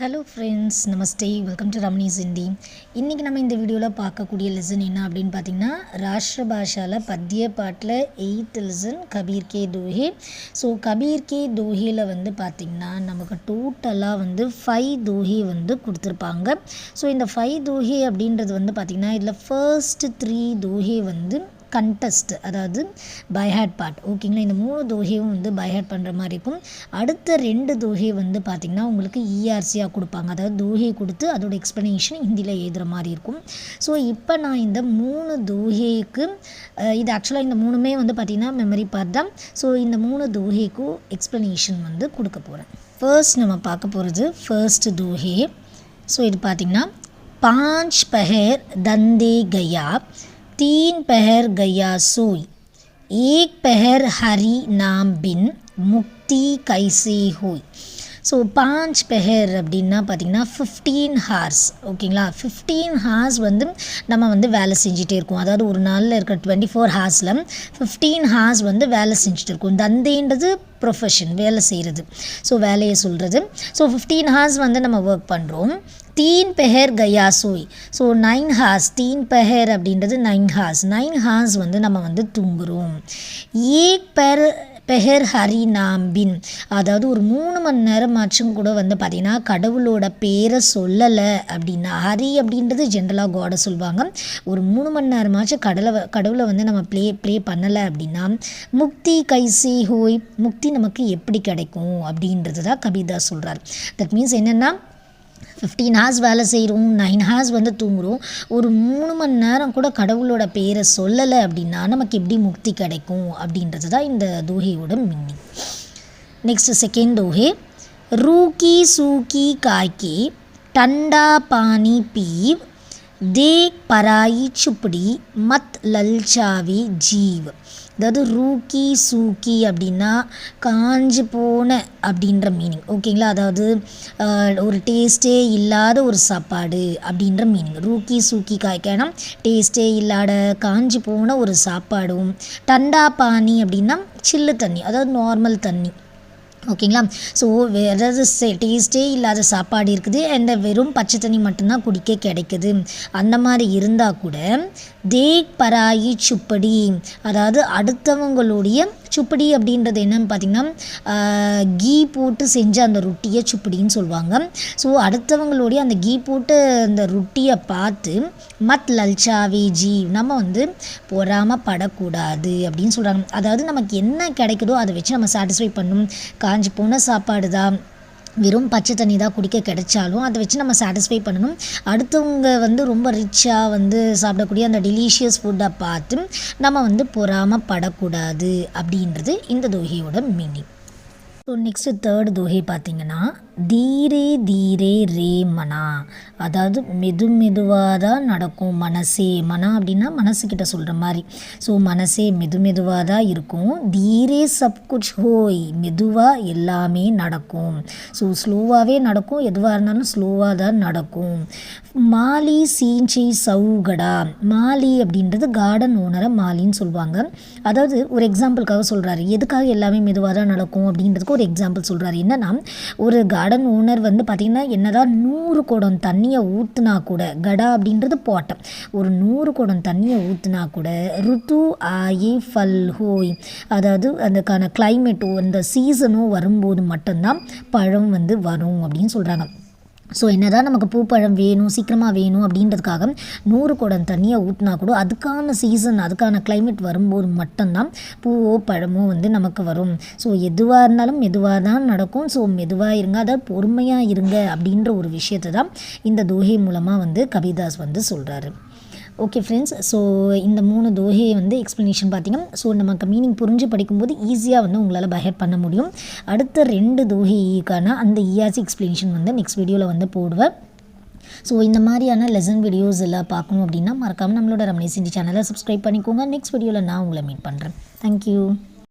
Hello friends, namaste. Welcome to Ramani's Hindi. இன்றைக்கி நம்ம இந்த வீடியோவில் பார்க்கக்கூடிய லெசன் என்ன அப்படின்னு பார்த்திங்கன்னா, ராஷ்டிர பாஷாவில் பத்திய பாட்டில் 8th லெசன் கபீர் கே தோஹே. ஸோ கபீர் கே தோஹேயில் வந்து பார்த்திங்கன்னா நமக்கு டோட்டலாக வந்து 5 தோஹே வந்து கொடுத்துருப்பாங்க. ஸோ இந்த 5 தோஹே அப்படின்றது வந்து பார்த்திங்கன்னா இதில் ஃபர்ஸ்ட் 3 தோஹே வந்து கண்டஸ்ட், அதாவது பைஹாட் பாட். ஓகேங்களா, இந்த 3 தோஹேவும் வந்து பைஹாட் பண்ணுற மாதிரி இருக்கும். அடுத்த 2 தோஹே வந்து பார்த்திங்கன்னா உங்களுக்கு இஆர்சியாக கொடுப்பாங்க, அதாவது தோஹே கொடுத்து அதோட எக்ஸ்ப்ளனேஷன் ஹிந்தியில் எழுதுகிற மாதிரி இருக்கும். ஸோ இப்போ நான் இந்த 3 தோஹேக்கு இது ஆக்சுவலாக இந்த 3மே வந்து பார்த்திங்கன்னா மெமரி பார்ட் தான். ஸோ இந்த 3 தோஹேக்கும் எக்ஸ்ப்ளனேஷன் வந்து கொடுக்க போகிறேன். ஃபர்ஸ்ட் நம்ம பார்க்க போகிறது ஃபர்ஸ்ட் தோஹே. ஸோ இது பார்த்திங்கன்னா, 5 पहर दंदे गया, 3 पहर गया सोई, 1 पहर हरी नाम बिन, मुक्ति कैसे हुई. ஸோ 5 பெஹர் அப்படின்னா பார்த்திங்கன்னா 15 ஹார்ஸ். ஓகேங்களா, 15 ஹார்ஸ் வந்து நம்ம வந்து வேலை செஞ்சுட்டே இருக்கோம். அதாவது ஒரு நாளில் இருக்கிற 24 ஹார்ஸில் 15 ஹார்ஸ் வந்து வேலை செஞ்சுட்டு இருக்கோம். தந்தேன்றது ப்ரொஃபஷன், வேலை செய்கிறது. ஸோ வேலையை சொல்கிறது. ஸோ 15 ஹார்ஸ் வந்து நம்ம ஒர்க் பண்ணுறோம். 3 பெஹர் கயா சோய். ஸோ 9 ஹார்ஸ், 3 பெஹர் அப்படின்றது 9 ஹார்ஸ். 9 ஹார்ஸ் வந்து நம்ம வந்து தூங்குகிறோம். 1 பெஹர் ஹரி நாம் பின், அதாவது ஒரு 3 மணி நேரமாச்சும் கூட வந்து பார்த்திங்கன்னா கடவுளோட பேரை சொல்லலை அப்படின்னா, ஹரி அப்படின்றது ஜென்ரலாக காடை சொல்லுவாங்க. ஒரு 3 மணி நேரமாச்சும் கடவுளை வந்து நம்ம ப்ளே பண்ணலை அப்படின்னா, முக்தி கைசி ஹோய், முக்தி நமக்கு எப்படி கிடைக்கும் அப்படின்றது தான் கபீர்தாஸ் சொல்கிறார். தட் மீன்ஸ் என்னென்னா, 15 ஹார்ஸ் வேலை செய்கிறோம், 9 ஹார்ஸ் வந்து தூங்குகிறோம். ஒரு 3 மணி நேரம் கூட கடவுளோட பேரை சொல்லலை அப்படின்னா நமக்கு எப்படி முக்தி கிடைக்கும் அப்படின்றது தான் இந்த தோஹேயோட மீனிங். நெக்ஸ்ட் செகண்ட் தோஹே. ரூக்கி சூக்கி காய்கே டண்டா பானி பீவ், தேக் பராயி சுப்படி மத் லல்சாவி ஜீவ். அதாவது ரூக்கி சூக்கி அப்படின்னா காஞ்சு போன அப்படின்ற மீனிங். ஓகேங்களா, அதாவது ஒரு டேஸ்ட்டே இல்லாத ஒரு சாப்பாடு அப்படின்ற மீனிங். ரூக்கி சூக்கி காய்க்கானா டேஸ்ட்டே இல்லாத காஞ்சு போன ஒரு சாப்பாடும். டண்டா பானி அப்படின்னா சில்லு தண்ணி, அதாவது நார்மல் தண்ணி. ஓகேங்களா, ஸோ அதாவது டேஸ்ட்டே இல்லாத சாப்பாடு இருக்குது, அண்ட் வெறும் பச்சை தண்ணி மட்டும்தான் குடிக்க கிடைக்குது. அந்த மாதிரி இருந்தால் கூட தேக் பராயி சுப்படி, அதாவது அடுத்தவங்களுடைய சுப்படி அப்படின்றது என்னன்னு பார்த்திங்கன்னா கீ போட்டு செஞ்ச அந்த ரொட்டியை சுப்படின்னு சொல்லுவாங்க. ஸோ அடுத்தவங்களுடைய அந்த கீ போட்டு அந்த ரொட்டியை பார்த்து மத் லல்சாவி ஜீ, நம்ம வந்து பொறாமப்படக்கூடாது அப்படின்னு சொல்கிறாங்க. அதாவது நமக்கு என்ன கிடைக்குதோ அதை வச்சு நம்ம சாட்டிஸ்ஃபை பண்ணணும். காஞ்சி போன சாப்பாடு தான், வெறும் பச்சை தண்ணி தான் குடிக்க கிடைச்சாலும் அதை வச்சு நம்ம சாட்டிஸ்ஃபை பண்ணணும். அடுத்தவங்க வந்து ரொம்ப ரிச்சாக வந்து சாப்பிடக்கூடிய அந்த டெலிஷியஸ் ஃபுட்டை பார்த்து நம்ம வந்து பொறாமப்படக்கூடாது அப்படின்றது இந்த தோஹையோட மீனிங். ஸோ நெக்ஸ்ட்டு தேர்ட் தோஹே பார்த்திங்கன்னா, தீரே தீரே ரே மனா, அதாவது மெதுவாக தான் நடக்கும் மனசே. மனா அப்படின்னா மனசுக்கிட்ட சொல்கிற மாதிரி. ஸோ மனசே மெதுவாக தான் இருக்கும். தீரே சப் குச் ஹோய், மெதுவாக எல்லாமே நடக்கும். ஸோ ஸ்லோவாகவே நடக்கும், எதுவாக இருந்தாலும் ஸ்லோவாக தான் நடக்கும். மாலி சீஞ்சி சவுகடா, மாலி அப்படின்றது கார்டன் ஓனரை மாலின்னு சொல்லுவாங்க. அதாவது ஒரு எக்ஸாம்பிளுக்காக சொல்கிறாரு, எதுக்காக எல்லாமே மெதுவாக தான் நடக்கும் அப்படின்றதுக்கு ஒரு எக்ஸாம்பிள் சொல்கிறாரு. என்னென்னா, ஒரு கார்டன் ஓனர் வந்து பார்த்திங்கன்னா என்னதான் 100 குடம் தண்ணியை ஊற்றுனா கூட, கடா அப்படின்றது பாட்டம், ஒரு 100 குடம் தண்ணியை ஊற்றுனா கூட ருத்து ஆயி ஃபல் ஹோய், அதாவது அதுக்கான கிளைமேட்டோ அந்த சீசனோ வரும்போது மட்டும்தான் பழம் வந்து வரும் அப்படின்னு சொல்கிறாங்க. ஸோ என்ன தான் நமக்கு பூப்பழம் வேணும், சீக்கிரமாக வேணும் அப்படின்றதுக்காக 100 குடம் தண்ணியை ஊற்றினா கூட அதுக்கான சீசன், அதுக்கான கிளைமேட் வரும்போது மட்டும்தான் பூவோ பழமோ வந்து நமக்கு வரும். ஸோ எதுவாக இருந்தாலும் மெதுவாக தான் நடக்கும். ஸோ மெதுவாக இருங்க, அதாவது பொறுமையாக இருங்க அப்படின்ற ஒரு விஷயத்தை தான் இந்த தோஹே மூலமாக வந்து கபீர்தாஸ் வந்து சொல்கிறாரு. ஓகே ஃப்ரெண்ட்ஸ், ஸோ இந்த 3 தோஹே வந்து எக்ஸ்ப்ளனேஷன் பார்த்திங்கன்னா, ஸோ நமக்கு மீனிங் புரிஞ்சு படிக்கும்போது ஈஸியாக வந்து உங்களால் பைஹாட் பண்ண முடியும். அடுத்த 2 தோஹேக்கான அந்த இஆர்சி எக்ஸ்ப்ளனேஷன் வந்து நெக்ஸ்ட் வீடியோவில் வந்து போடுவேன். ஸோ இந்த மாதிரியான லெசன் வீடியோஸ் எல்லாம் பார்க்கணும் அப்படின்னா மறக்காமல் நம்மளோட ரமணிஸ் ஹிந்தி சேனலை சப்ஸ்கிரைப் பண்ணிக்கோங்க. நெக்ஸ்ட் வீடியோவில் நான் உங்களை மீட் பண்ணுறேன். தேங்க்யூ.